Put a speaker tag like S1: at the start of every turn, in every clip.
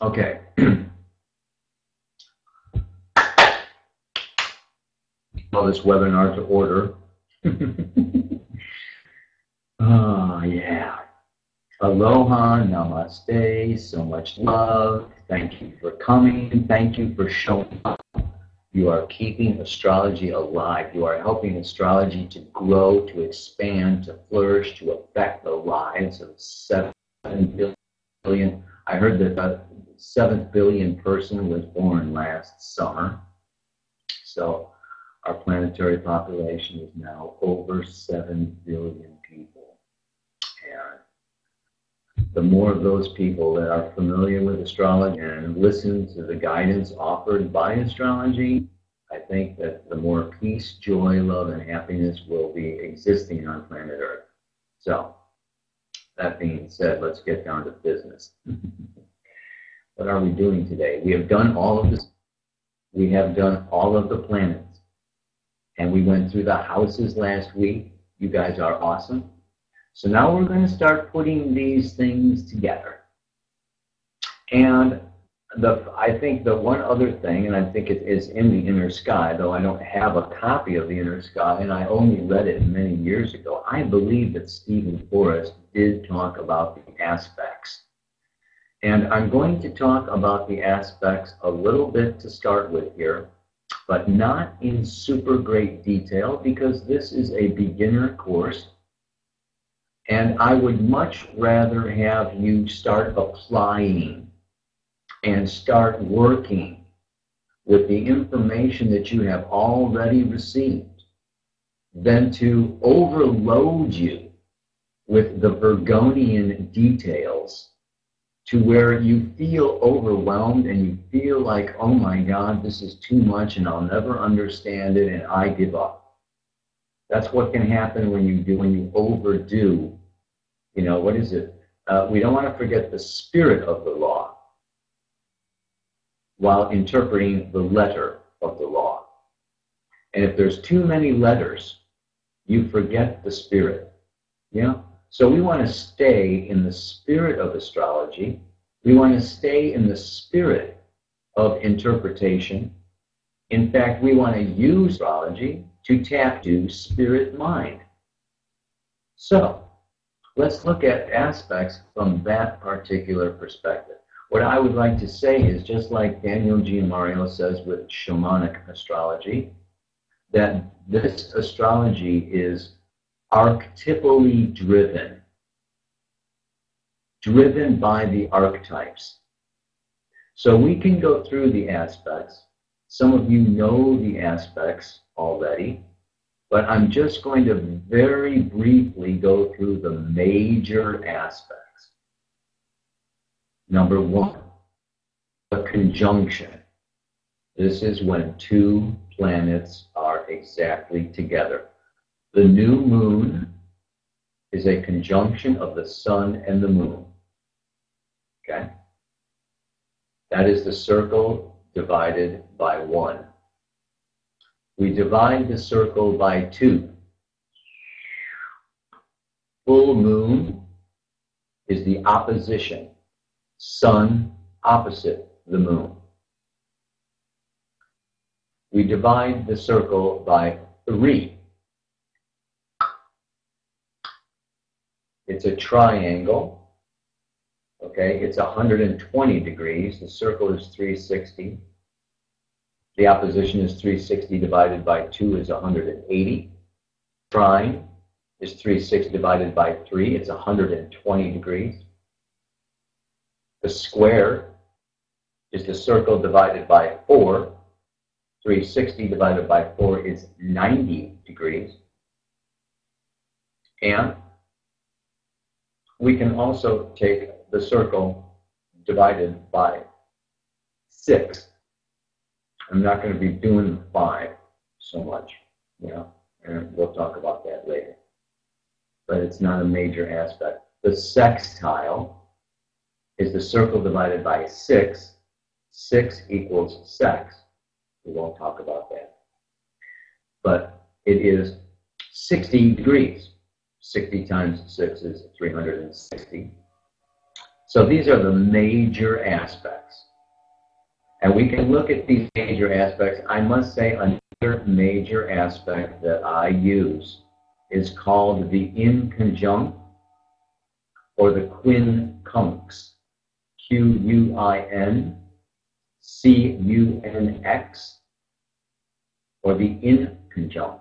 S1: Okay. Call this webinar to order. Oh, yeah. Aloha, namaste, so much love. Thank you for coming. Thank you for showing up. You are keeping astrology alive. You are helping astrology to grow, to expand, to flourish, to affect the lives of 7 billion. I heard that the 7th billion person was born last summer. So our planetary population is now over 7 billion people. And the more of those people that are familiar with astrology and listen to the guidance offered by astrology, I think that the more peace, joy, love, and happiness will be existing on planet Earth. So, that being said, let's get down to business. What are we doing today? We have done all of this. We have done all of the planets. And we went through the houses last week. You guys are awesome. So now we're going to start putting these things together. And I think the one other thing, and I think it is in the Inner Sky, though I don't have a copy of the Inner Sky, and I only read it many years ago. I believe that Stephen Forrest did talk about the aspects. And I'm going to talk about the aspects a little bit to start with here, but not in super great detail, because this is a beginner course. And I would much rather have you start applying and start working with the information that you have already received than to overload you with the Virgonian details to where you feel overwhelmed and you feel like, oh my God, this is too much and I'll never understand it and I give up. That's what can happen when you overdo, you know, what is it? We don't want to forget the spirit of the law while interpreting the letter of the law. And if there's too many letters, you forget the spirit. Yeah? So we want to stay in the spirit of astrology. We want to stay in the spirit of interpretation. In fact, we want to use astrology to tap to spirit mind. So let's look at aspects from that particular perspective. What I would like to say is, just like Daniel G. Mario says with shamanic astrology, that this astrology is archetypally driven by the archetypes. So we can go through the aspects. Some of you know the aspects already, but I'm just going to very briefly go through the major aspects. Number one, a conjunction. This is when two planets are exactly together. The new moon is a conjunction of the sun and the moon. Okay? That is the circle divided by 1. We divide the circle by 2. Full moon is the opposition. Sun opposite the moon. We divide the circle by 3. It's a triangle. Okay, it's 120 degrees. The circle is 360. The opposition is 360 divided by 2 is 180. Trine is 360 divided by 3. It's 120 degrees. The square is the circle divided by 4. 360 divided by 4 is 90 degrees. And we can also take the circle divided by 6. I'm not going to be doing 5 so much, you know, and we'll talk about that later. But it's not a major aspect. The sextile is the circle divided by 6. 6 equals sex. We won't talk about that. But it is 60 degrees. 60 times 6 is 360. So these are the major aspects. And we can look at these major aspects. I must say another major aspect that I use is called the inconjunct or the quincunx. Q-U-I-N-C-U-N-X, or the inconjunct.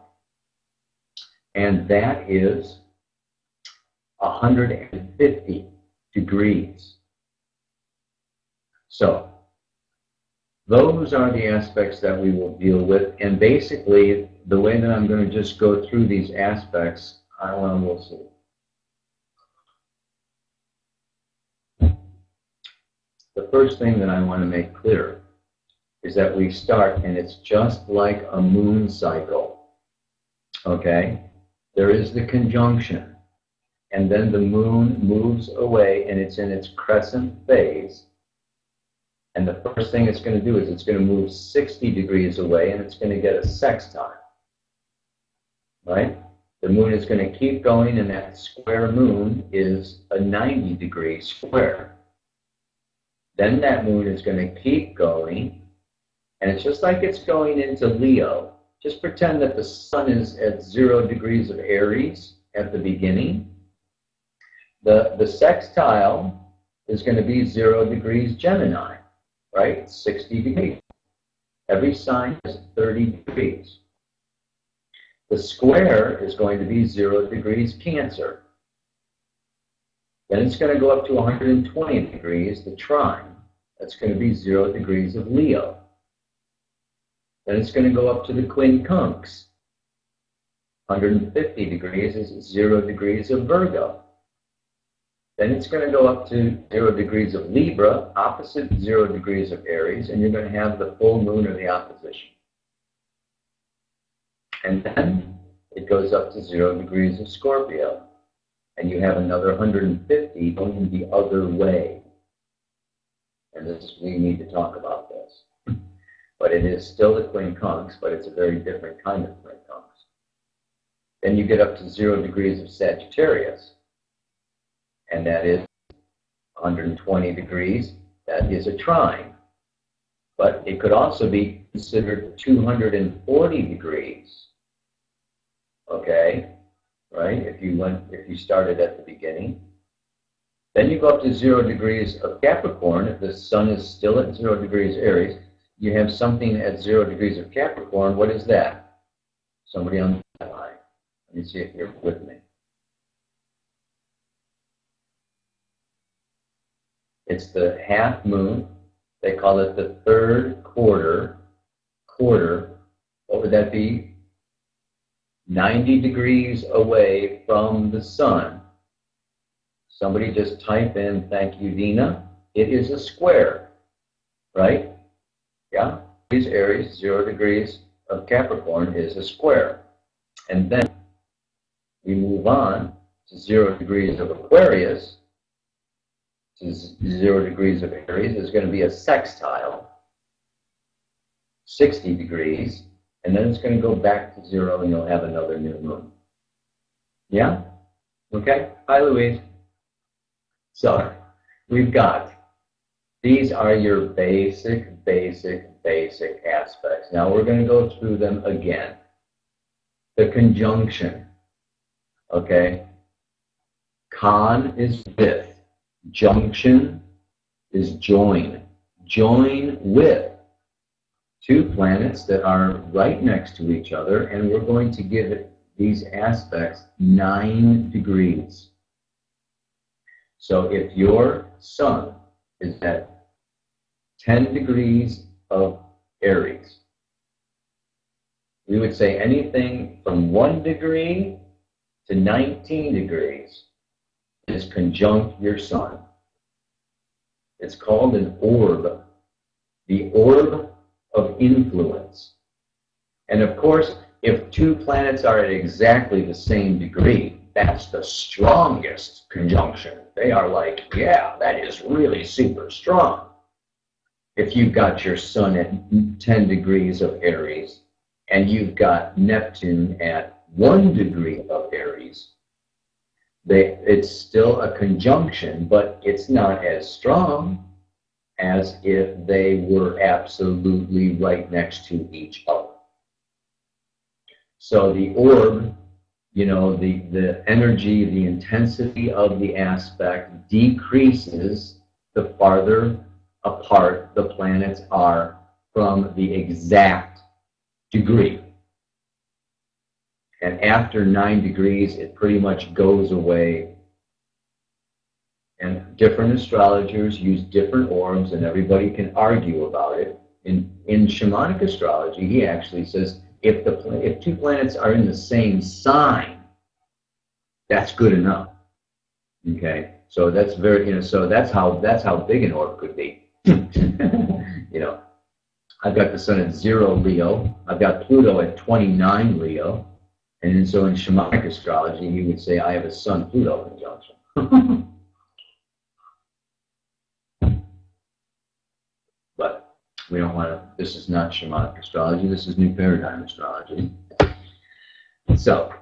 S1: And that is 150 degrees. So those are the aspects that we will deal with. And basically, the way that I'm going to just go through these aspects, we'll see. The first thing that I want to make clear is that we start, and it's just like a moon cycle, okay? There is the conjunction, and then the moon moves away, and it's in its crescent phase. And the first thing it's going to do is it's going to move 60 degrees away, and it's going to get a sextile, right? The moon is going to keep going, and that square moon is a 90-degree square. Then that moon is going to keep going, and it's just like it's going into Leo. Just pretend that the sun is at 0 degrees of Aries at the beginning. The sextile is going to be 0 degrees Gemini, right? 60 degrees. Every sign is 30 degrees. The square is going to be 0 degrees Cancer. Then it's going to go up to 120 degrees, the trine. That's going to be 0 degrees of Leo. Then it's going to go up to the quincunx. 150 degrees is 0 degrees of Virgo. Then it's going to go up to 0 degrees of Libra, opposite 0 degrees of Aries, and you're going to have the full moon or the opposition. And then it goes up to 0 degrees of Scorpio. And you have another 150 going the other way. And we need to talk about this. But it is still a quincunx, but it's a very different kind of quincunx. Then you get up to 0 degrees of Sagittarius. And that is 120 degrees. That is a trine. But it could also be considered 240 degrees. Okay? Right? If you started at the beginning. Then you go up to 0 degrees of Capricorn. If the sun is still at 0 degrees Aries, you have something at 0 degrees of Capricorn. What is that? Somebody on that line. Let me see if you're with me. It's the half moon. They call it the third quarter. What would that be? 90 degrees away from the sun. Somebody just type in, thank you, Dina. It is a square, right? Yeah? These Aries, 0 degrees of Capricorn is a square. And then we move on to 0 degrees of Aquarius. To 0 degrees of Aries is going to be a sextile, 60 degrees. And then it's going to go back to 0 and you'll have another new moon. Yeah? Okay? Hi, Louise. So, we've got, these are your basic aspects. Now we're going to go through them again. The conjunction. Okay? Con is with. Junction is join. Join with. Two planets that are right next to each other, and we're going to give it these aspects 9 degrees. So if your sun is at 10 degrees of Aries, we would say anything from 1 degree to 19 degrees is conjunct your sun. It's called an orb, the orb of influence. And of course, if two planets are at exactly the same degree, that's the strongest conjunction. They are like, yeah, that is really super strong. If you've got your sun at 10 degrees of Aries and you've got Neptune at 1 degree of Aries, It's still a conjunction, but it's not as strong as if they were absolutely right next to each other. So the orb, you know, the energy, the intensity of the aspect decreases the farther apart the planets are from the exact degree. And after 9 degrees, it pretty much goes away. And different astrologers use different orbs, and everybody can argue about it. In shamanic astrology, he actually says if 2 planets are in the same sign, that's good enough. Okay, so that's very, you know, so that's how big an orb could be. You know, I've got the sun at 0 Leo. I've got Pluto at 29 Leo. And so in shamanic astrology, he would say, I have a Sun-Pluto conjunction. But we don't want to, this is not shamanic astrology, this is new paradigm astrology. So,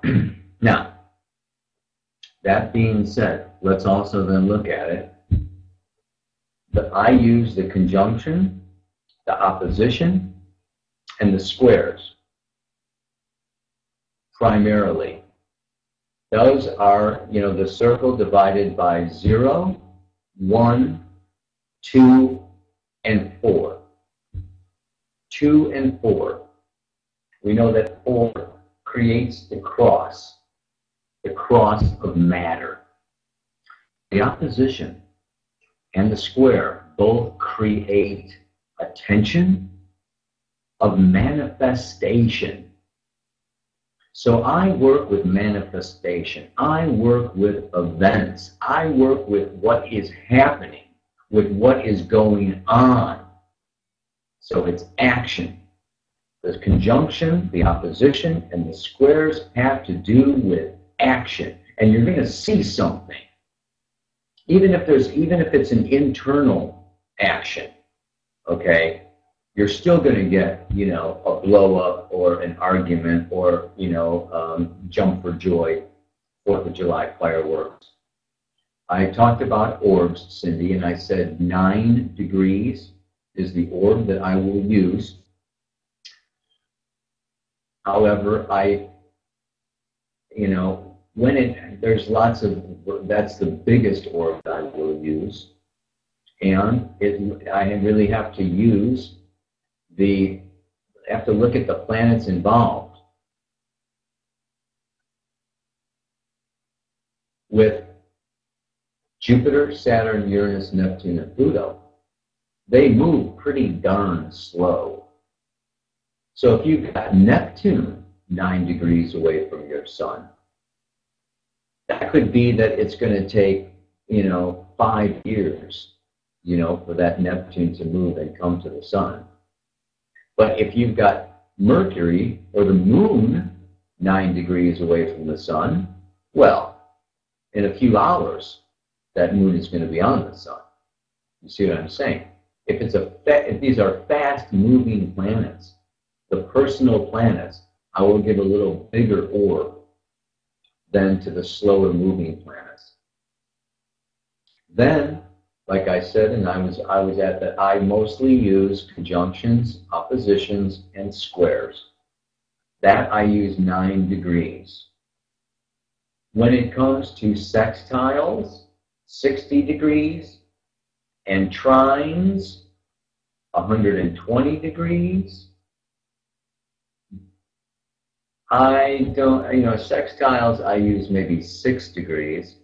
S1: now, that being said, let's also then look at it. I use the conjunction, the opposition, and the squares primarily. Those are, you know, the circle divided by 0, 1, 2, and 4. 2 and 4. We know that 4 creates the cross of matter. The opposition and the square both create a tension of manifestation. So I work with manifestation. I work with events. I work with what is happening, with what is going on. So it's action. The conjunction, the opposition, and the squares have to do with action. And you're going to see something. Even if it's an internal action, okay? You're still going to get, you know, a blow up or an argument or, you know, jump for joy, 4th of July fireworks. I talked about orbs, Cindy, and I said 9 degrees is the orb that I will use. However, you know, there's lots of, that's the biggest orb that I will use. And I really have to use have to look at the planets involved. With Jupiter, Saturn, Uranus, Neptune, and Pluto, they move pretty darn slow. So if you've got Neptune 9 degrees away from your sun, that could be that it's going to take, you know, 5 years, you know, for that Neptune to move and come to the sun. But if you've got Mercury or the moon 9 degrees away from the sun, well, in a few hours, that moon is going to be on the sun. You see what I'm saying? If these are fast-moving planets, the personal planets, I will give a little bigger orb than to the slower-moving planets. Then, like I said, and I was at that, I mostly use conjunctions, oppositions, and squares. That I use 9 degrees. When it comes to sextiles, 60 degrees, and trines, 120 degrees. I don't, you know, sextiles I use maybe 6 degrees.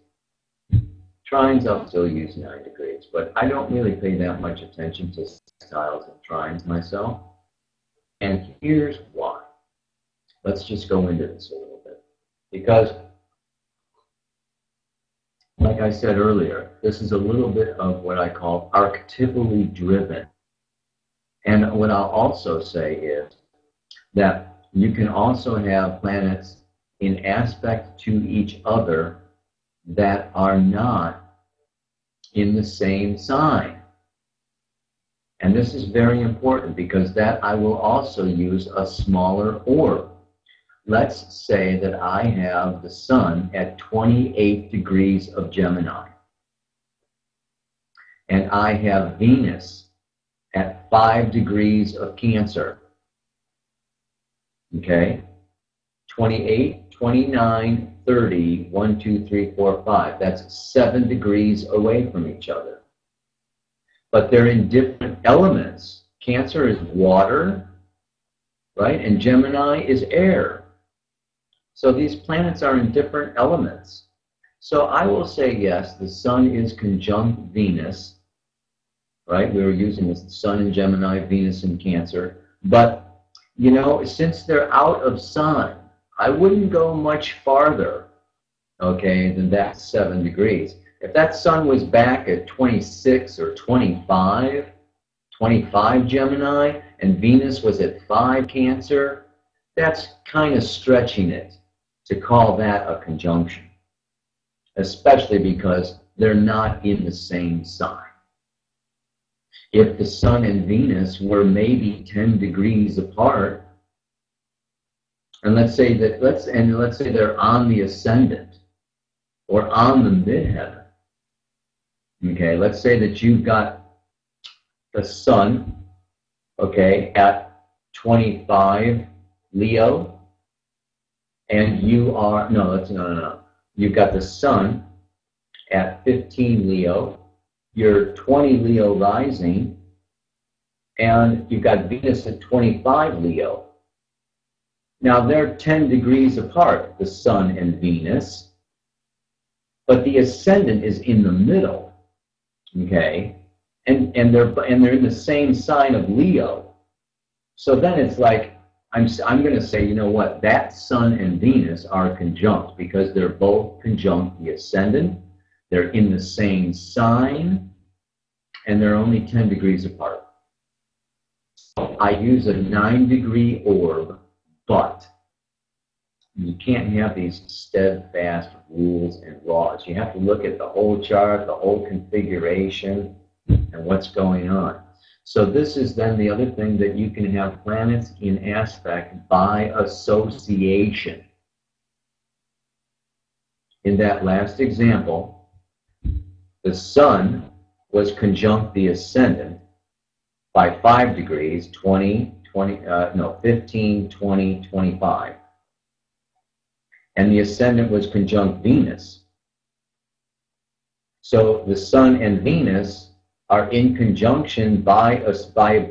S1: Trines I'll still use 9 degrees, but I don't really pay that much attention to sextiles and trines myself. And here's why. Let's just go into this a little bit. Because, like I said earlier, this is a little bit of what I call archetypally driven. And what I'll also say is that you can also have planets in aspect to each other that are not in the same sign. And this is very important because that I will also use a smaller orb. let's say that I have the sun at 28 degrees of Gemini, and I have Venus at 5 degrees of Cancer. Okay? 28, 29, 30, 1, 2, 3, 4, 5. That's 7 degrees away from each other. But they're in different elements. Cancer is water, right? And Gemini is air. So these planets are in different elements. So I will say yes, the sun is conjunct Venus, right? We were using the sun in Gemini, Venus in Cancer. But, you know, since they're out of sign, I wouldn't go much farther, okay, than that 7 degrees. If that sun was back at 26 or 25 Gemini, and Venus was at 5 Cancer, that's kind of stretching it to call that a conjunction, especially because they're not in the same sign. If the sun and Venus were maybe 10 degrees apart, and let's say they're on the ascendant or on the midheaven. Okay, let's say that you've got the sun, okay, at 25 Leo, and you are no. You've got the sun at 15 Leo. You're 20 Leo rising, and you've got Venus at 25 Leo. Now, they're 10 degrees apart, the sun and Venus, but the ascendant is in the middle, okay? And they're in the same sign of Leo. So then it's like, I'm going to say, you know what, that sun and Venus are conjunct because they're both conjunct the ascendant. They're in the same sign, and they're only 10 degrees apart. I use a 9-degree orb, but you can't have these steadfast rules and laws. You have to look at the whole chart, the whole configuration, and what's going on. So this is then the other thing, that you can have planets in aspect by association. In that last example, the sun was conjunct the ascendant by 5 degrees, 15, 20, 25. And the ascendant was conjunct Venus. So the sun and Venus are in conjunction by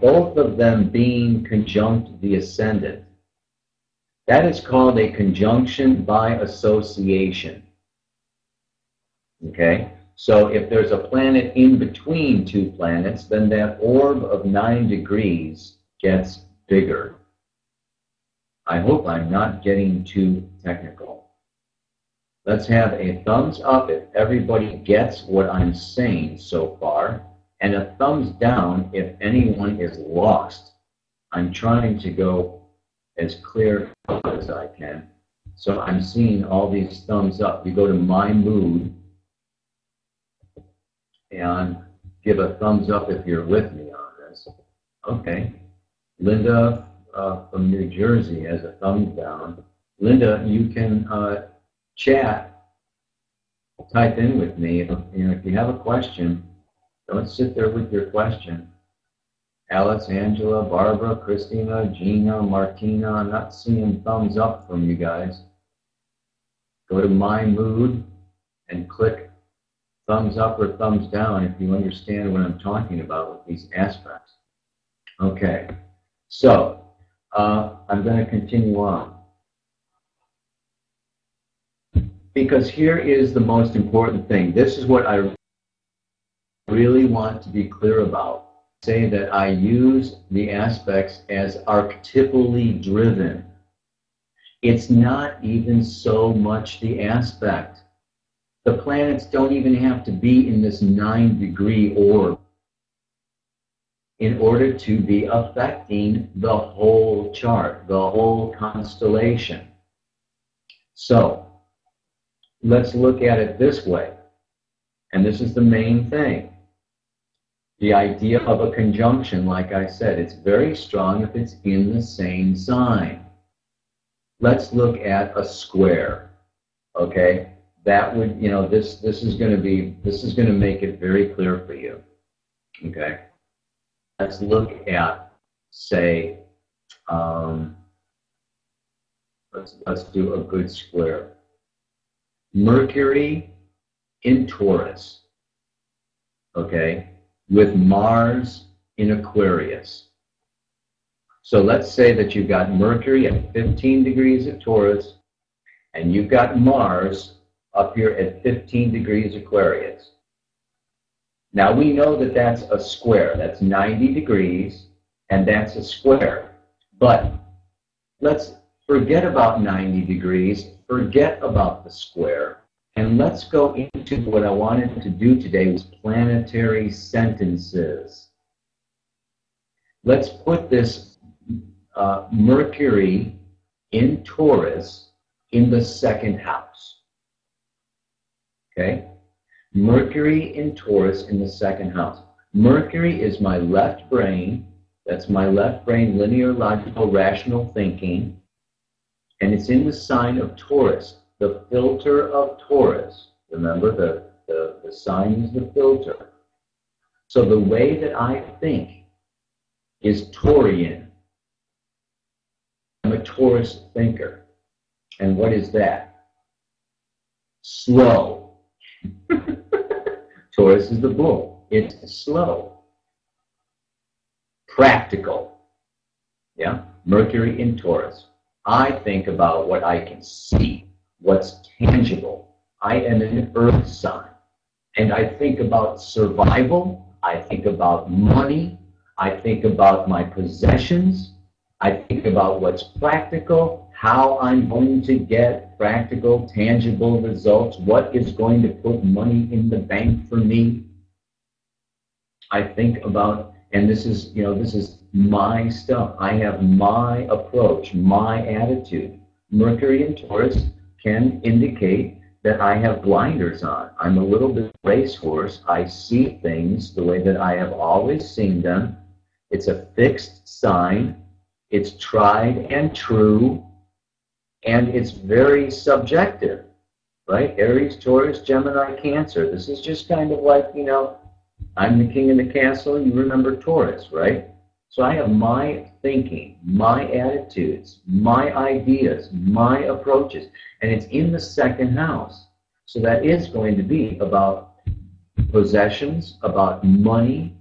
S1: both of them being conjunct the ascendant. That is called a conjunction by association. Okay? So if there's a planet in between two planets, then that orb of 9 degrees gets bigger. I hope I'm not getting too technical. Let's have a thumbs up if everybody gets what I'm saying so far, and a thumbs down if anyone is lost. I'm trying to go as clear as I can. So I'm seeing all these thumbs up. You go to My Mood and give a thumbs up if you're with me on this. Okay. Linda from New Jersey has a thumbs down. Linda, you can chat, type in with me. If you have a question, don't sit there with your question. Alex, Angela, Barbara, Christina, Gina, Martina, I'm not seeing thumbs up from you guys. Go to My Mood and click thumbs up or thumbs down if you understand what I'm talking about with these aspects. Okay, so I'm going to continue on. Because here is the most important thing. This is what I really want to be clear about. Say that I use the aspects as archetypally driven. It's not even so much the aspect. The planets don't even have to be in this 9-degree orb in order to be affecting the whole chart, the whole constellation. So, let's look at it this way. And this is the main thing. The idea of a conjunction, like I said, it's very strong if it's in the same sign. Let's look at a square. Okay, that would, you know, this is going to make it very clear for you. Okay, let's look at, say, let's do a good square. Mercury in Taurus, okay, with Mars in Aquarius. So let's say that you've got Mercury at 15 degrees at Taurus, and you've got Mars up here at 15 degrees Aquarius. Now we know that that's a square. That's 90 degrees, and that's a square. But let's forget about 90 degrees, forget about the square, and let's go into what I wanted to do today was planetary sentences. Let's put this Mercury in Taurus in the second house. Okay? Mercury in Taurus in the second house. Mercury is my left brain. That's my left brain, linear, logical, rational thinking. And it's in the sign of Taurus, the filter of Taurus. Remember, the sign is the filter. So the way that I think is Taurian. I'm a Taurus thinker. And what is that? Slow. Taurus is the bull. It's slow. Practical. Yeah? Mercury in Taurus. I think about what I can see, what's tangible. I am an earth sign. And I think about survival. I think about money. I think about my possessions. I think about what's practical, how I'm going to get practical, tangible results, what is going to put money in the bank for me. I think about, and this is, you know, this is my stuff. I have my approach, my attitude. Mercury in Taurus can indicate that I have blinders on. I'm a little bit racehorse. I see things the way that I have always seen them. It's a fixed sign. It's tried and true, and it's very subjective, right? Aries, Taurus, Gemini, Cancer. This is just kind of like, you know, I'm the king of the castle, you remember Taurus, right? So I have my thinking, my attitudes, my ideas, my approaches, and it's in the second house. So that is going to be about possessions, about money,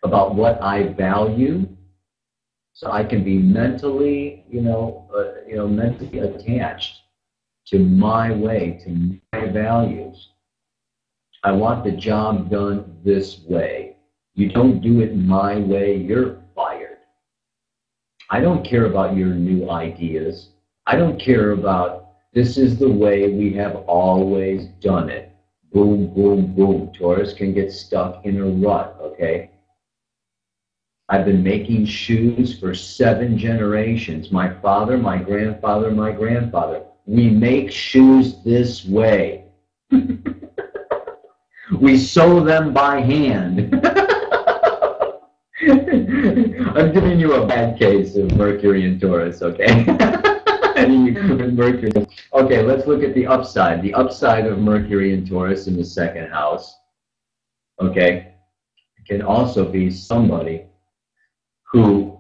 S1: about what I value. So I can be mentally, mentally attached to my way, to my values. I want the job done this way. You don't do it my way, you're fired. I don't care about your new ideas. I don't care about this is the way we have always done it. Boom, boom, boom. Taurus can get stuck in a rut, okay? I've been making shoes for 7 generations. My father, my grandfather, my grandfather. We make shoes this way. We sew them by hand. I'm giving you a bad case of Mercury and Taurus, okay? Mercury. Okay, let's look at the upside. The upside of Mercury and Taurus in the second house, okay, can also be somebody who,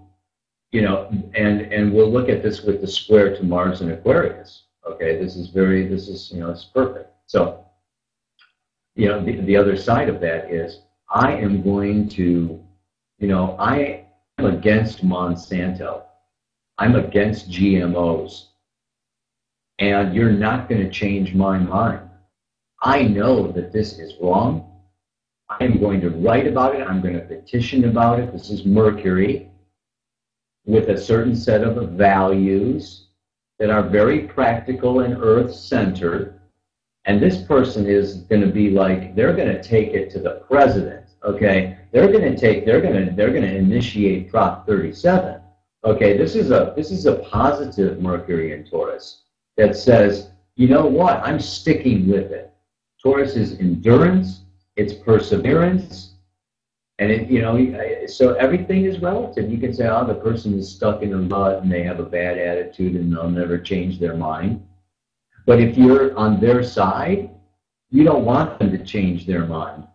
S1: you know, and we'll look at this with the square to Mars and Aquarius. Okay, this is, you know, it's perfect. So, you know, the other side of that is I am going to, you know, I am against Monsanto. I'm against GMOs. And you're not going to change my mind. I know that this is wrong. I am going to write about it. I'm going to petition about it. This is Mercury with a certain set of values that are very practical and earth-centered. And this person is going to be like, they're going to take it to the president, okay? They're going to initiate Prop 37. Okay, this is a positive Mercury in Taurus that says, you know what, I'm sticking with it. Taurus is endurance, it's perseverance, And so everything is relative. You can say, oh, the person is stuck in a rut and they have a bad attitude and they'll never change their mind. But if you're on their side, you don't want them to change their mind,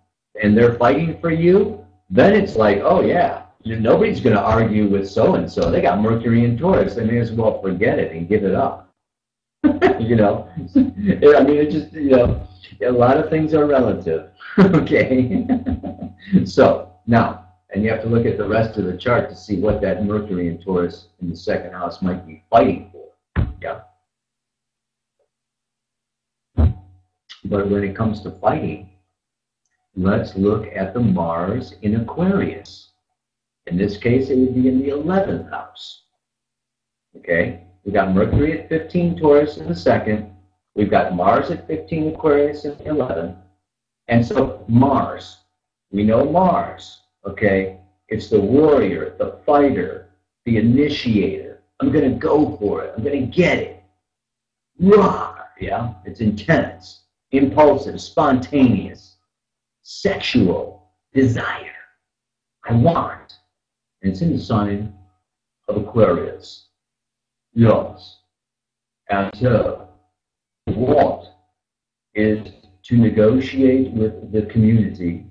S1: and they're fighting for you, then it's like, oh yeah, nobody's going to argue with so-and-so. They got Mercury in Taurus. They may as well forget it and give it up. You know? I mean, it just, a lot of things are relative. Okay? So, now, and you have to look at the rest of the chart to see what that Mercury in Taurus in the second house might be fighting for. Yeah? But when it comes to fighting, let's look at the Mars in Aquarius. In this case, it would be in the 11th house. Okay? We got Mercury at 15 Taurus in the second. We've got Mars at 15 Aquarius in the 11th. And so Mars, we know Mars, okay? It's the warrior, the fighter, the initiator. I'm going to go for it. I'm going to get it. Raw, yeah? It's intense, impulsive, spontaneous, sexual, desire. I want. And it's in the sign of Aquarius. Yes. And so, what is to negotiate with the community?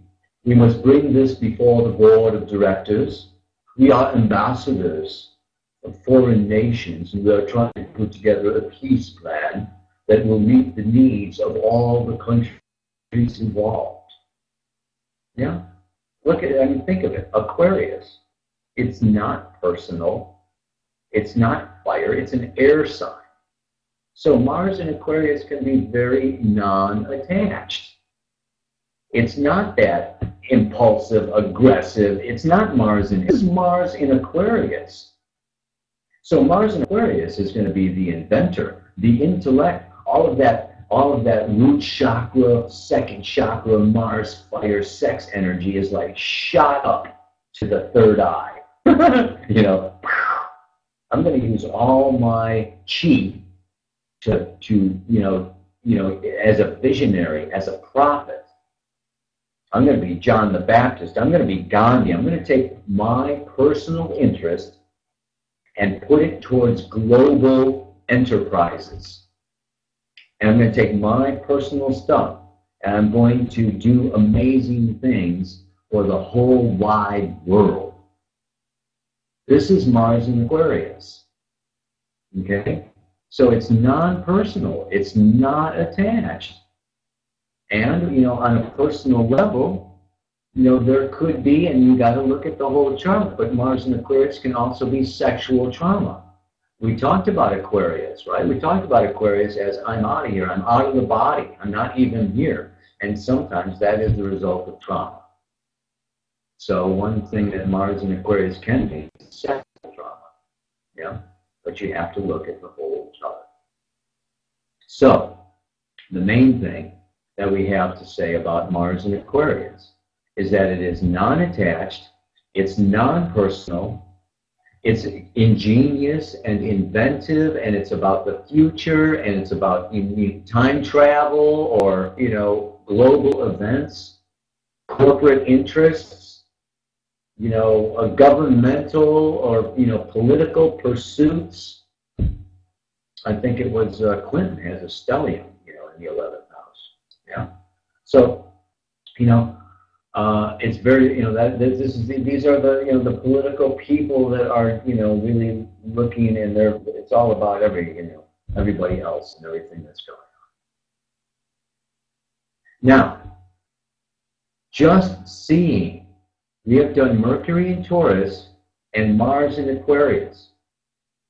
S1: We must bring this before the board of directors. We are ambassadors of foreign nations, and we are trying to put together a peace plan that will meet the needs of all the countries involved. Yeah? Look at it, I mean, think of it. Aquarius. It's not personal. It's not fire. It's an air sign. So Mars in Aquarius can be very non-attached. It's not that impulsive, aggressive. It's not Mars in. It's Mars in Aquarius. So Mars in Aquarius is going to be the inventor, the intellect, all of that root chakra, second chakra, Mars fire, sex energy is like shot up to the third eye. I'm going to use all my chi to as a visionary, as a prophet. I'm going to be John the Baptist. I'm going to be Gandhi. I'm going to take my personal interest and put it towards global enterprises. And I'm going to take my personal stuff and I'm going to do amazing things for the whole wide world. This is Mars in Aquarius. Okay? So it's non-personal. It's not attached. And, on a personal level, there could be, and you got to look at the whole chart, but Mars in Aquarius can also be sexual trauma. We talked about Aquarius, right? We talked about Aquarius as I'm out of here. I'm out of the body. I'm not even here. And sometimes that is the result of trauma. So one thing that Mars in Aquarius can be is sexual trauma. Yeah? But you have to look at the whole chart. So the main thing that we have to say about Mars in Aquarius is that it is non-attached, it's non-personal, it's ingenious and inventive, and it's about the future, and it's about time travel or, global events, corporate interests, governmental or, political pursuits. I think it was Clinton has a stellium, in the 11th house. Yeah. So, it's very, these are the political people that are, really looking, and it's all about everybody else and everything that's going on. Now, just seeing, we have done Mercury in Taurus and Mars in Aquarius.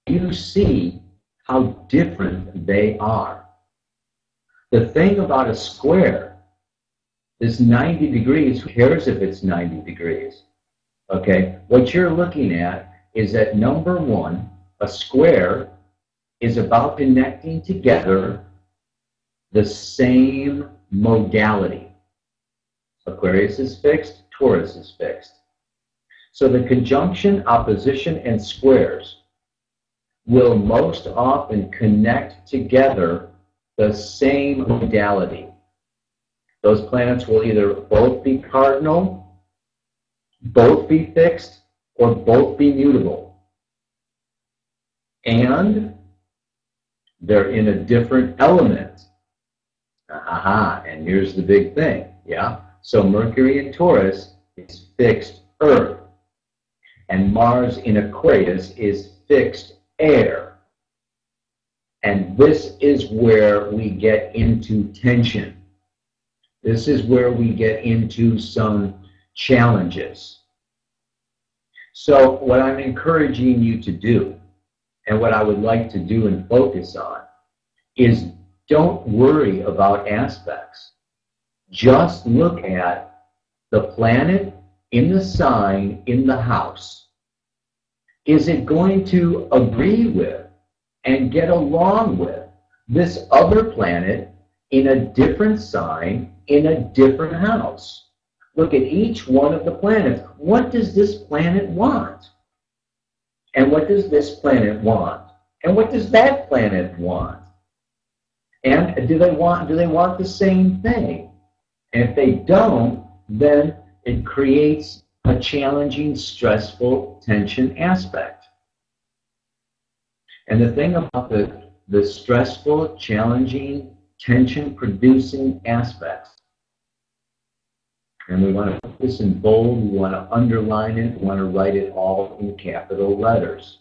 S1: You see how different they are. The thing about a square, this 90 degrees, who cares if it's 90 degrees? Okay, what you're looking at is that number one, a square is about connecting together the same modality. Aquarius is fixed, Taurus is fixed. So the conjunction, opposition, and squares will most often connect together the same modality. Those planets will either both be cardinal both be fixed or both be mutable. And they're in a different element. Aha, and here's the big thing, yeah? So Mercury in Taurus is fixed earth, and Mars in Aquarius is fixed air. And this is where we get into tension. This is where we get into some challenges. So what I'm encouraging you to do, and what I would like to do and focus on, is don't worry about aspects. Just look at the planet in the sign in the house. Is it going to agree with and get along with this other planet in a different sign in a different house? Look at each one of the planets. What does this planet want? And what does this planet want? And what does that planet want? And do they want the same thing? And if they don't, then it creates a challenging, stressful, tension aspect. And the thing about the stressful, challenging, tension-producing aspects, and we want to put this in bold, we want to underline it, we want to write it all in capital letters.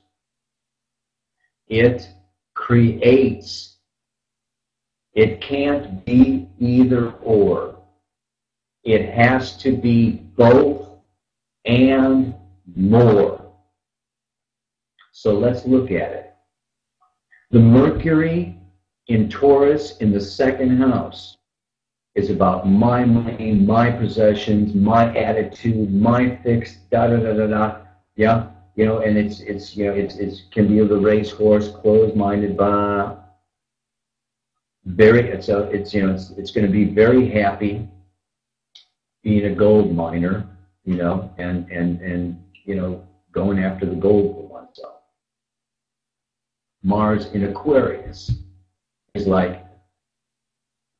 S1: It creates. It can't be either or. It has to be both and more. So let's look at it. The Mercury in Taurus in the second house is about my money, my possessions, my attitude, my fixed da-da-da-da-da. Yeah? You know, and it's can be the racehorse, closed-minded, blah. It's going to be very happy being a gold miner, you know, and you know, going after the gold for oneself. Mars in Aquarius is like,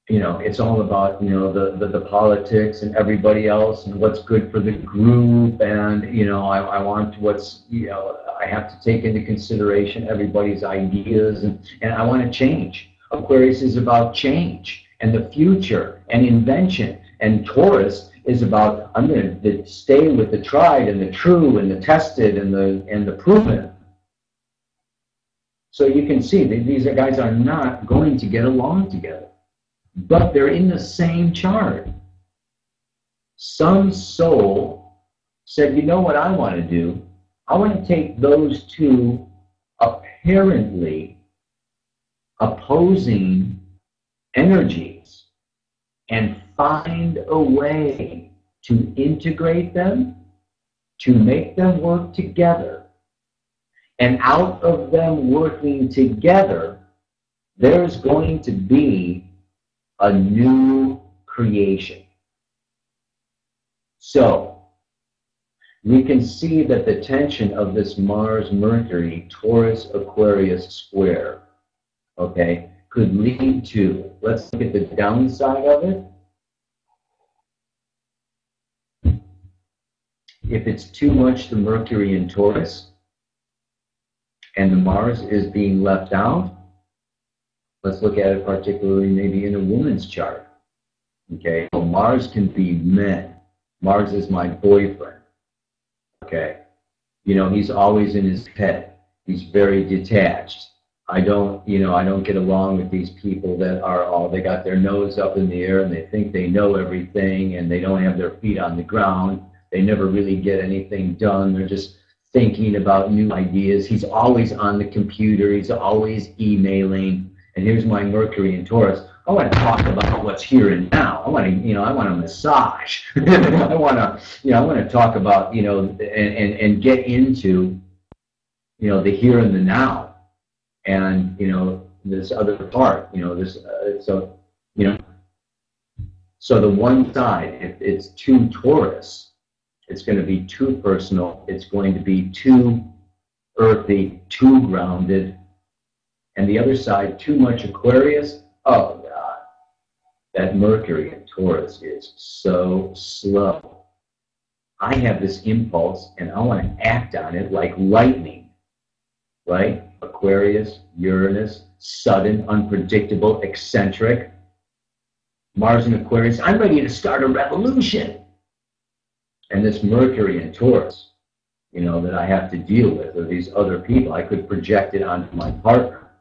S1: you know, it's all about, you know, the politics and everybody else and what's good for the group, and, you know, I want what's, you know, I have to take into consideration everybody's ideas, and I want to change. Aquarius is about change and the future and invention, and Taurus is about, I'm going to stay with the tried and the true and the tested and the proven. So you can see that these guys are not going to get along together, but they're in the same chart. Some soul said, you know what I want to do? I want to take those two apparently opposing energies and find a way to integrate them, to make them work together. And out of them working together, there's going to be a new creation. So, we can see that the tension of this Mars-Mercury, Taurus-Aquarius square, okay, could lead to, let's look at the downside of it. If it's too much the Mercury in Taurus and the Mars is being left out, let's look at it particularly maybe in a woman's chart. Okay, so Mars can be men. Mars is my boyfriend. Okay, you know, he's always in his head. He's very detached. I don't get along with these people that are all, they got their nose up in the air and they think they know everything and they don't have their feet on the ground. They never really get anything done. They're just thinking about new ideas. He's always on the computer. He's always emailing. And here's my Mercury in Taurus. I want to talk about what's here and now. I want to massage. I want to talk about, and get into, the here and the now. And, this other part, so the one side, if it's too Taurus, it's going to be too personal. It's going to be too earthy, too grounded. And the other side, too much Aquarius. Oh, God. That Mercury in Taurus is so slow. I have this impulse and I want to act on it like lightning, right? Aquarius, Uranus, sudden, unpredictable, eccentric. Mars in Aquarius, I'm ready to start a revolution. And this Mercury in Taurus, you know, that I have to deal with, or these other people, I could project it onto my partner,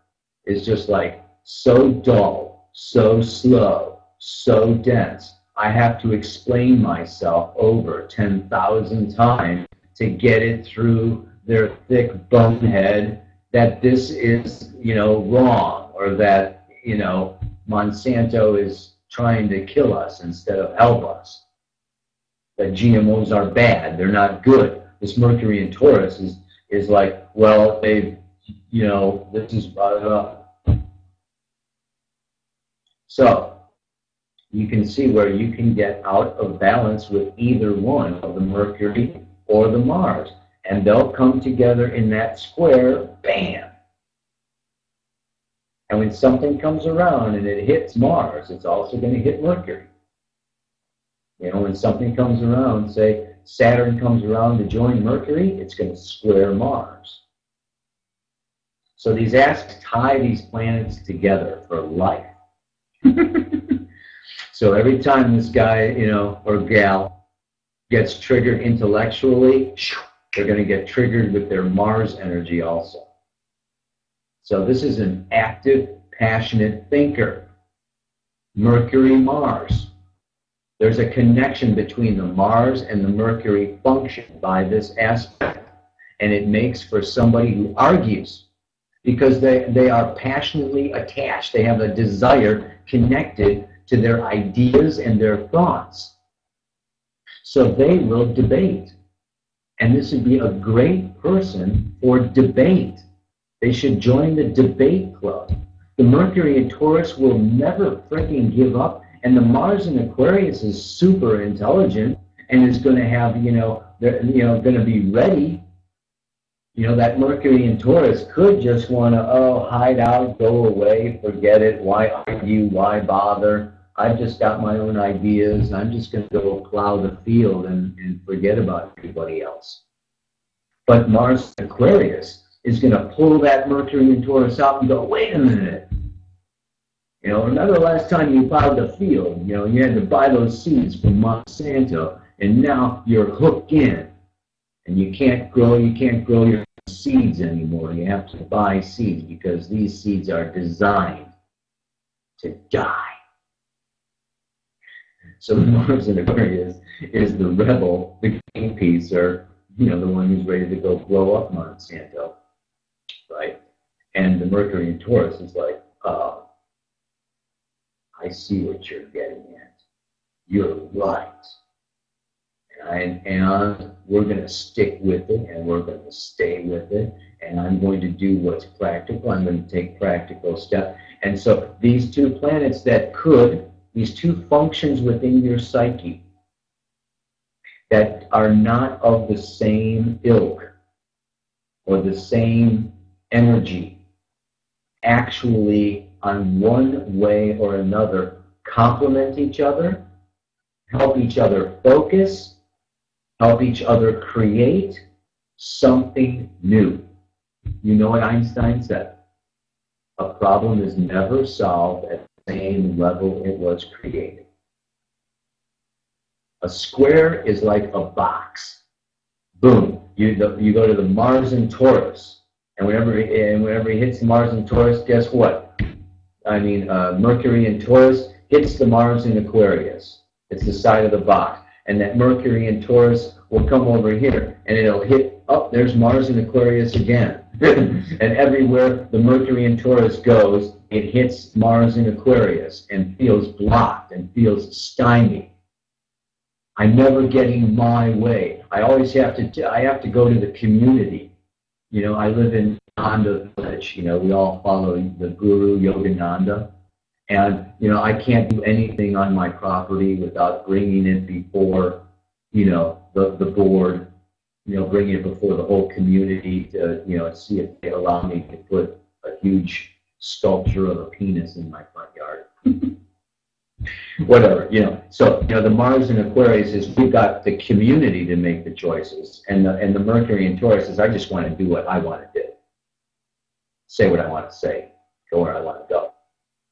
S1: is just like so dull, so slow, so dense. I have to explain myself over 10,000 times to get it through their thick bonehead that this is, you know, wrong, or that, you know, Monsanto is trying to kill us instead of help us. That GMOs are bad, they're not good. This Mercury in Taurus is like, well, they, you know, this is, so you can see where you can get out of balance with either one of the Mercury or the Mars. And they'll come together in that square, bam. And when something comes around and it hits Mars, it's also going to hit Mercury. You know, when something comes around, say Saturn comes around to join Mercury, it's going to square Mars. So these aspects tie these planets together for life. So every time this guy, you know, or gal gets triggered intellectually, they're going to get triggered with their Mars energy also. So this is an active, passionate thinker. Mercury, Mars. There's a connection between the Mars and the Mercury function by this aspect. And it makes for somebody who argues because they are passionately attached. They have a desire connected to their ideas and their thoughts. So they will debate. And this would be a great person for debate. They should join the debate club. The Mercury in Taurus will never freaking give up. And the Mars in Aquarius is super intelligent and is going to have, you know, they're, you know, going to be ready. You know, that Mercury in Taurus could just want to, oh, hide out, go away, forget it. Why argue? Why bother? I've just got my own ideas. I'm just going to go plow the field and forget about everybody else. But Mars in Aquarius is going to pull that Mercury in Taurus out and go, wait a minute. You know, remember the last time you plowed the field, you know, you had to buy those seeds from Monsanto, and now you're hooked in. And you can't grow your seeds anymore. You have to buy seeds because these seeds are designed to die. So Mars in Aquarius is the rebel, the king piecer, you know, the one who's ready to go blow up Monsanto, right? And the Mercury in Taurus is like, I see what you're getting at. You're right. And we're going to stick with it, and we're going to stay with it, and I'm going to do what's practical. I'm going to take practical steps. And so these two planets these two functions within your psyche that are not of the same ilk or the same energy, actually on one way or another complement each other, help each other focus, help each other create something new. You know what Einstein said? A problem is never solved at the same level it was created. A square is like a box. Boom. You go to the Mars in Taurus, and whenever he hits Mars in Taurus, guess what? I mean, Mercury in Taurus hits the Mars in Aquarius. It's the side of the box. And that Mercury in Taurus will come over here, and it'll hit, oh, there's Mars in Aquarius again. And everywhere the Mercury in Taurus goes, it hits Mars in Aquarius and feels blocked and feels stymied. I'm never getting my way. I always have to go to the community. You know, I live in Yogananda village. You know, we all follow the guru Yogananda. And, you know, I can't do anything on my property without bringing it before, you know, the board, you know, bringing it before the whole community to, you know, see if they allow me to put a huge sculpture of a penis in my front yard. Whatever, you know. So, you know, the Mars in Aquarius is we've got the community to make the choices, and the Mercury in Taurus is I just want to do what I want to do, say what I want to say, go where I want to go.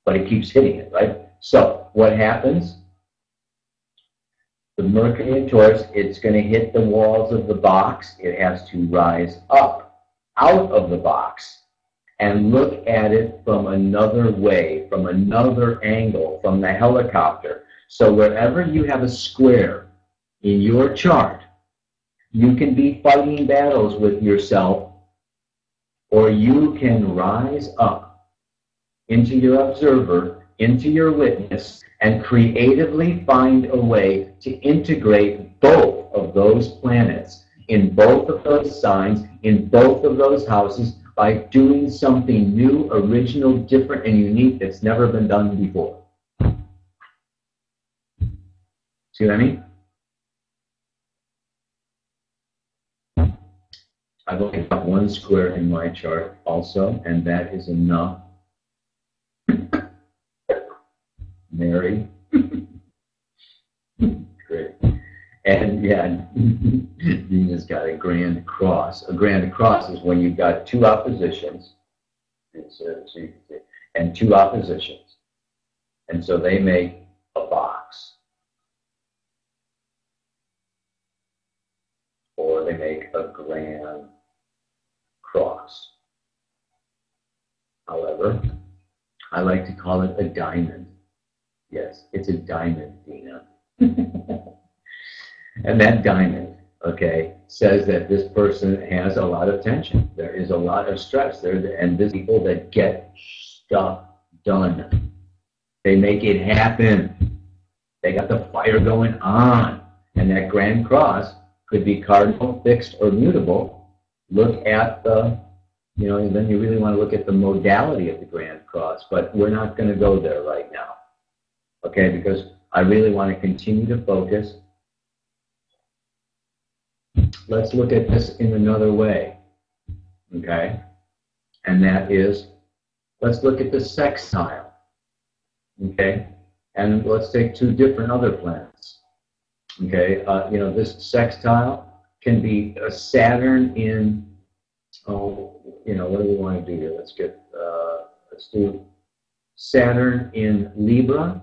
S1: But it keeps hitting it, right? So, what happens? The Mercury in Taurus, it's going to hit the walls of the box. It has to rise up out of the box and look at it from another way, from another angle, from the helicopter. So wherever you have a square in your chart, you can be fighting battles with yourself, or you can rise up into your observer, into your witness, and creatively find a way to integrate both of those planets in both of those signs, in both of those houses, by doing something new, original, different, and unique that's never been done before. See what I mean? I've only got one square in my chart also, and that is enough. Mary. Great. And yeah, Venus got a grand cross. A grand cross is when you've got two oppositions, and two oppositions. And so they make a box. Or they make a grand cross. However, I like to call it a diamond. Yes, it's a diamond, Dina. And that diamond, okay, says that this person has a lot of tension. There is a lot of stress there, and these people that get stuff done. They make it happen. They got the fire going on. And that grand cross could be cardinal, fixed, or mutable. Look at the, you know, and then you really want to look at the modality of the grand cross, but we're not going to go there right now. Okay, because I really want to continue to focus. Let's look at this in another way, okay? And that is, let's look at the sextile, okay? And let's take two different other planets, okay? You know, this sextile can be a Saturn in, oh, you know, what do we want to do here? Let's do Saturn in Libra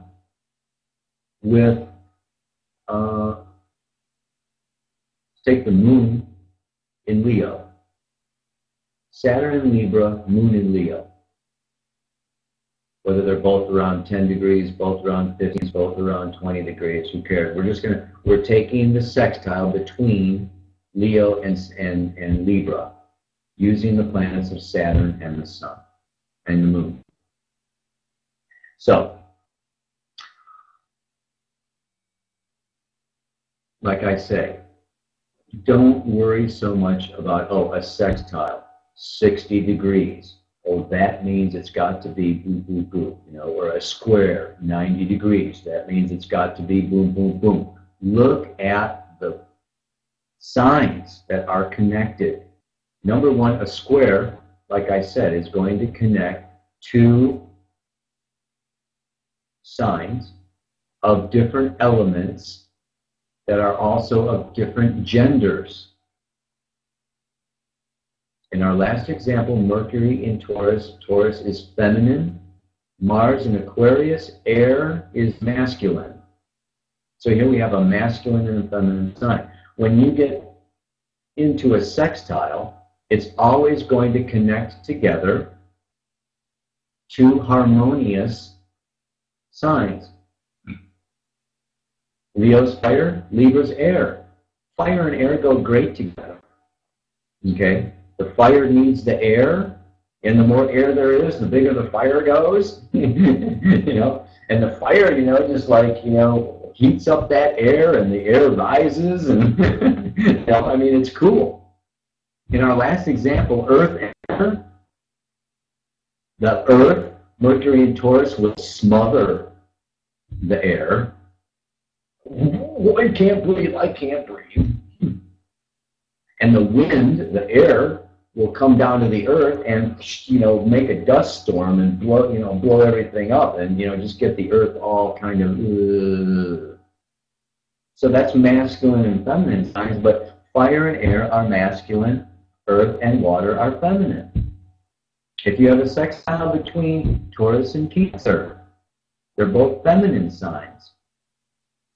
S1: with, take the moon in Leo. Saturn in Libra, moon in Leo. Whether they're both around 10 degrees, both around 15, both around 20 degrees, who cares? We're taking the sextile between Leo and Libra, using the planets of Saturn and the Sun and the moon. So, like I say, don't worry so much about, oh, a sextile, 60 degrees. Oh, that means it's got to be boom, boom, boom. You know, or a square, 90 degrees. That means it's got to be boom, boom, boom. Look at the signs that are connected. Number one, a square, like I said, is going to connect two signs of different elements that are also of different genders. In our last example, Mercury in Taurus, Taurus is feminine. Mars in Aquarius, air is masculine. So here we have a masculine and a feminine sign. When you get into a sextile, it's always going to connect together two harmonious signs. Leo's fire, Libra's air. Fire and air go great together. Okay? The fire needs the air, and the more air there is, the bigger the fire goes. You know? And the fire, you know, just like, you know, heats up that air, and the air rises, and you know, I mean, it's cool. In our last example, Earth and air, the Earth, Mercury and Taurus, will smother the air. I can't breathe, I can't breathe. And the wind, the air, will come down to the earth and, you know, make a dust storm and blow, you know, blow everything up and, you know, just get the earth all kind of. So that's masculine and feminine signs, but fire and air are masculine, earth and water are feminine. If you have a sextile between Taurus and Cancer, they're both feminine signs.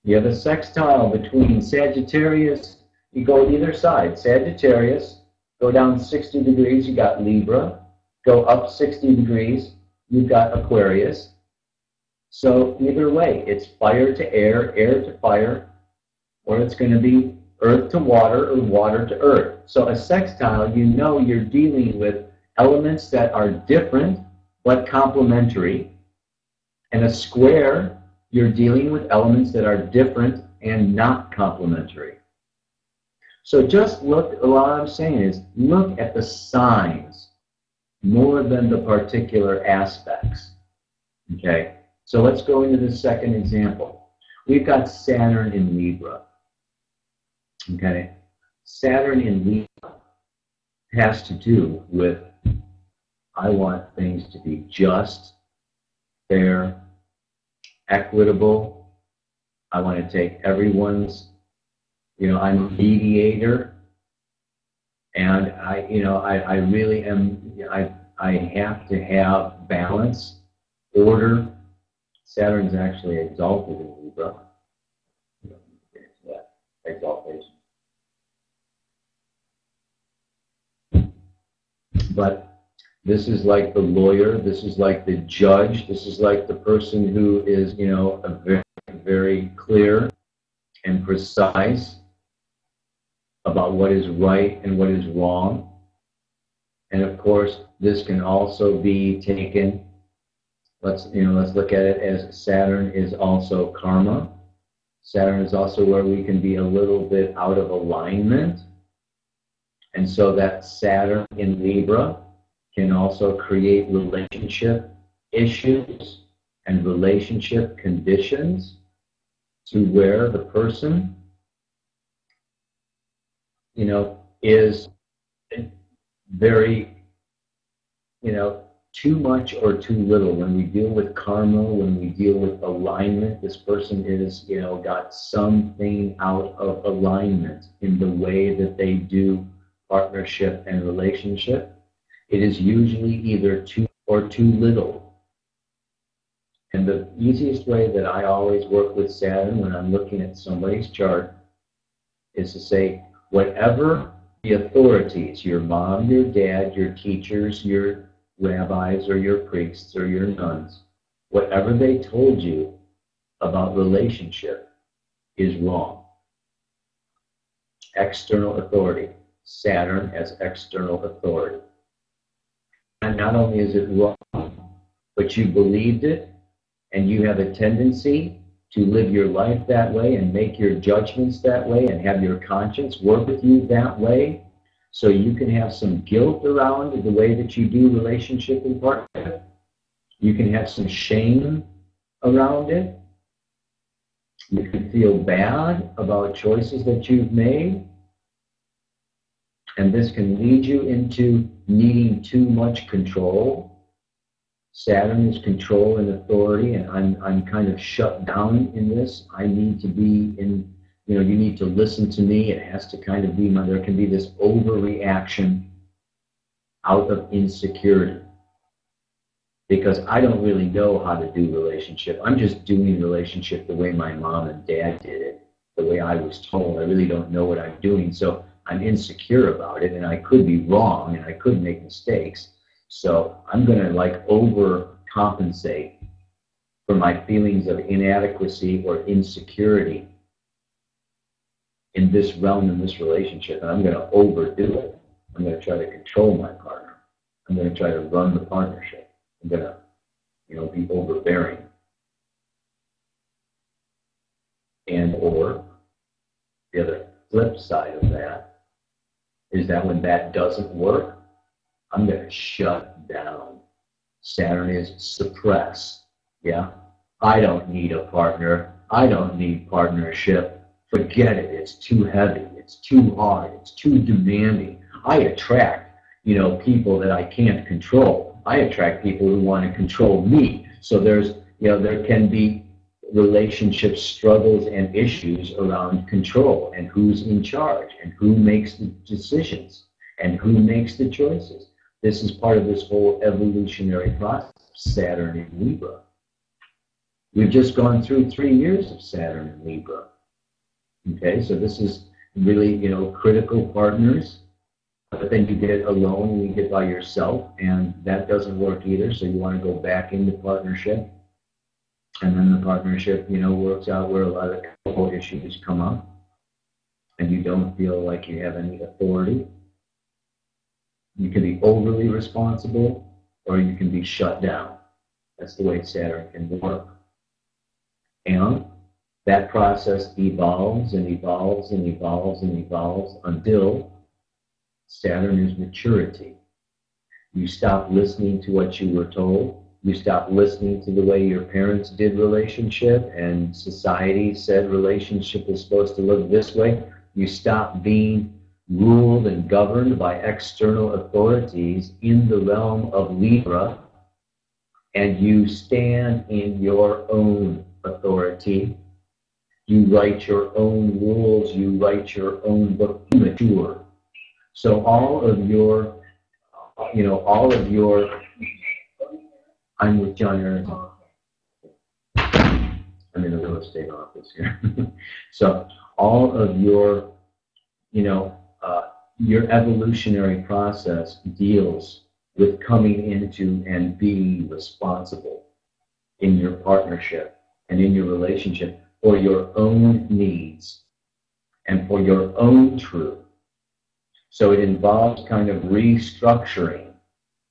S1: You have a sextile between Sagittarius, you go either side, Sagittarius, go down 60 degrees, you got Libra, go up 60 degrees, you've got Aquarius. So either way, it's fire to air, air to fire, or it's going to be earth to water or water to earth. So a sextile, you know you're dealing with elements that are different but complementary. And a square, you're dealing with elements that are different and not complementary. So just look, what I'm saying is, look at the signs more than the particular aspects. Okay? So let's go into the second example. We've got Saturn in Libra. Okay? Saturn in Libra has to do with, I want things to be just, fair, equitable. I want to take everyone's, you know, I'm a mediator, and I really am, I have to have balance, order. Saturn's actually exalted in Libra. Yeah, exaltation. But this is like the lawyer, this is like the judge, this is like the person who is, you know, a very, very clear and precise about what is right and what is wrong. And of course, this can also be taken, let's look at it as Saturn is also karma. Saturn is also where we can be a little bit out of alignment. And so that Saturn in Libra can also create relationship issues and relationship conditions to where the person, you know, is very, you know, too much or too little. When we deal with karma, when we deal with alignment, this person is, you know, got something out of alignment in the way that they do partnership and relationship. It is usually either too or too little. And the easiest way that I always work with Saturn when I'm looking at somebody's chart is to say, whatever the authorities, your mom, your dad, your teachers, your rabbis, or your priests, or your nuns, whatever they told you about relationship is wrong. External authority. Saturn as external authority. And not only is it wrong, but you believed it, and you have a tendency to live your life that way and make your judgments that way and have your conscience work with you that way, so you can have some guilt around the way that you do relationship and partnership. You can have some shame around it. You can feel bad about choices that you've made. And this can lead you into needing too much control. Saturn is control and authority, and I'm kind of shut down in this. I need to be in, you know, you need to listen to me. It has to kind of be there can be this overreaction out of insecurity. Because I don't really know how to do relationship. I'm just doing relationship the way my mom and dad did it, the way I was told. I really don't know what I'm doing. So I'm insecure about it, and I could be wrong, and I could make mistakes. So I'm going to like overcompensate for my feelings of inadequacy or insecurity in this realm, in this relationship, and I'm going to overdo it. I'm going to try to control my partner. I'm going to try to run the partnership. I'm going to, you know, be overbearing. And or the other flip side of that is that when that doesn't work, I'm going to shut down. Saturn is suppress. Yeah? I don't need a partner. I don't need partnership. Forget it. It's too heavy. It's too hard. It's too demanding. I attract, you know, people that I can't control. I attract people who want to control me. So there's, you know, there can be relationship struggles and issues around control and who's in charge and who makes the decisions and who makes the choices. This is part of this whole evolutionary process, Saturn in Libra. We've just gone through 3 years of Saturn in Libra. Okay, so this is really, you know, critical partners. But then you get alone and you get by yourself, and that doesn't work either. So you want to go back into partnership. And then the partnership, you know, works out where a lot of control issues come up. And you don't feel like you have any authority. You can be overly responsible, or you can be shut down. That's the way Saturn can work. And that process evolves and evolves and evolves and evolves until Saturn is maturity. You stop listening to what you were told. You stop listening to the way your parents did relationship and society said relationship is supposed to look this way. You stop being ruled and governed by external authorities in the realm of Libra, and you stand in your own authority. You write your own rules. You write your own book. Mature. So all of your, you know, all of your, I'm with John Aaron. I'm in the real estate office here. So all of your, you know, your evolutionary process deals with coming into and being responsible in your partnership and in your relationship for your own needs and for your own truth. So it involves kind of restructuring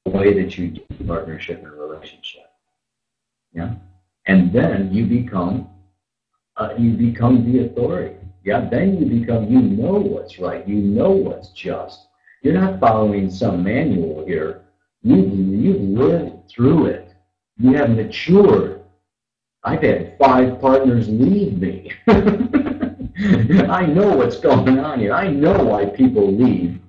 S1: the way that you do partnership and relationship. Yeah, and then you become the authority. Yeah, then you become, you know what's right, you know what's just. You're not following some manual here. You've lived through it. You have matured. I've had 5 partners leave me. I know what's going on here. I know why people leave.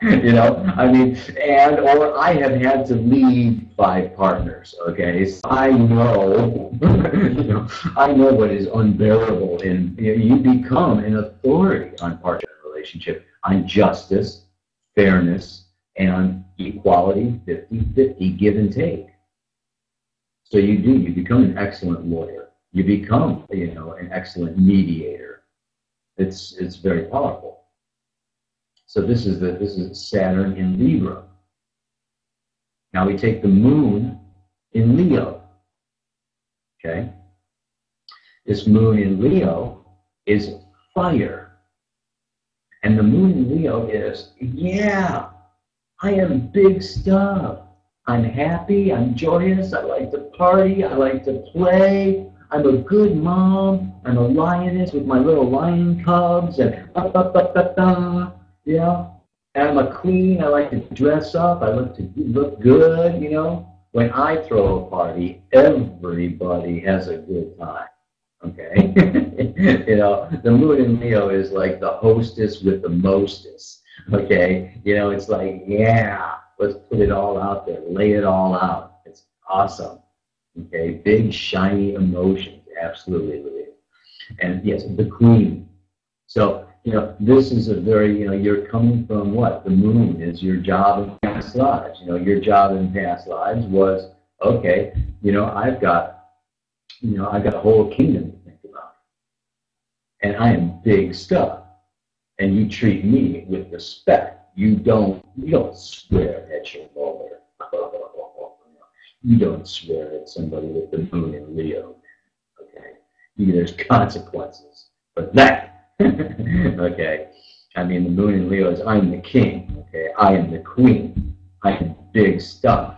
S1: You know, I mean, or I have had to leave 5 partners, okay? So I know, you know, I know what is unbearable, and you become an authority on partnership relationship, on justice, fairness, and equality, 50-50, give and take. So you become an excellent lawyer. You become, you know, an excellent mediator. It's very powerful. So this is Saturn in Libra. Now we take the moon in Leo. Okay? This moon in Leo is fire. And the moon in Leo is, yeah, I am big stuff. I'm happy, I'm joyous, I like to party, I like to play, I'm a good mom, I'm a lioness with my little lion cubs, and you know, and I'm a queen, I like to dress up, I like to look good, you know. When I throw a party, everybody has a good time, okay? You know, the moon in Leo is like the hostess with the mostest, okay? You know, it's like, yeah, let's put it all out there, lay it all out. It's awesome, okay? Big, shiny emotions, absolutely. And yes, the queen. So, you know, this is a very, you know, you're coming from what? The moon is your job in past lives. You know, your job in past lives was, okay, you know, I've got a whole kingdom to think about. And I am big stuff. And you treat me with respect. You don't swear at your mother. You don't swear at somebody with the moon in Leo. Okay? There's consequences for that. Okay? I mean, the moon in Leo is, I'm the king. Okay? I am the queen. I am big stuff.